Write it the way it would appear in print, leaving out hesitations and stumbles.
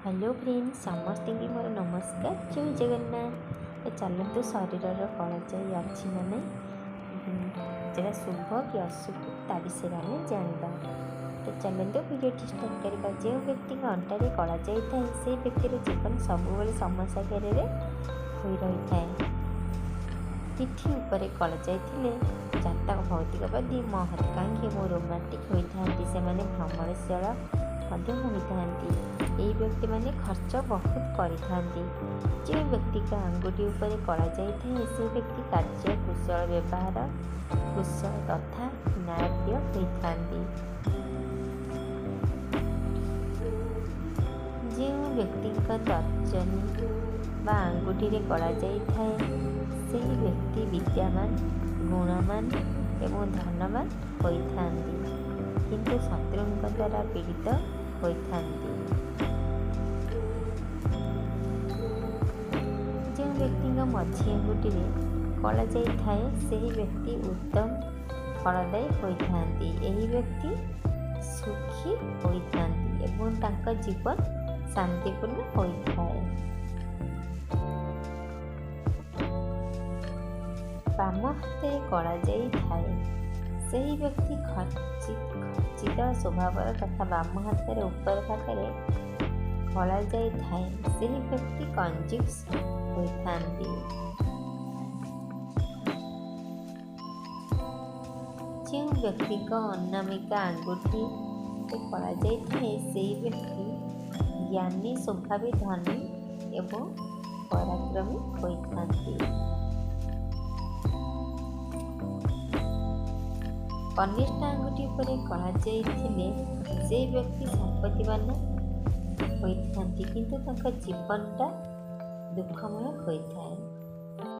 Hello friend समस्त मोर नमस्कार जय जगन्नाथ। चलतु शरीर कलाजाई अच्छी ना नहीं शुभ कि अशुभ ता विषय आम जाना। तो चलतु वीडियो स्टार्ट करवा। जो व्यक्ति अंटारे कलाजाई थाए से व्यक्तिर जीवन सब समस्या घेर हो रही है। पिठी उपरे कलाजाई जातक भौतिकवादी महत्वाकांक्षी और रोमांटिक होती से भ्रमणशील होती। व्यक्ति माने खर्च बहुत करिथांती। जो व्यक्ति का आंगुठी ऊपर कला जाए से व्यक्ति कार्य कुशल व्यवहार कुशल तथा न्यायप्रिय होती। जो व्यक्ति का तर्जनी बा आंगुठी रे कला जाए से व्यक्ति विद्यामान गुणवान एवं धनवान होती, किंतु शत्रुओं द्वारा पीड़ित होती। जो व्यक्ति मझी आंगुठी कला जाए से व्यक्ति उत्तम फलदायी होती। यही व्यक्ति सुखी होती एवं तांका जीवन शांतिपूर्ण होता है। बाम हाथ में कला जाए से व्यक्ति खर्चित स्वभाव तथा बाम हाथ में ऊपर भागे कला जाए से व्यक्ति कंजूस होती। जो व्यक्ति का अनामिका आंगुठी कला जाए से व्यक्ति ज्ञानी स्वभावी धनी एवं पराक्रमी होती। कनिष्ठ आंगुठी पर कला जाए से व्यक्ति संपत्तिवान होती, किंतु जीवनटा दुखमय होता है।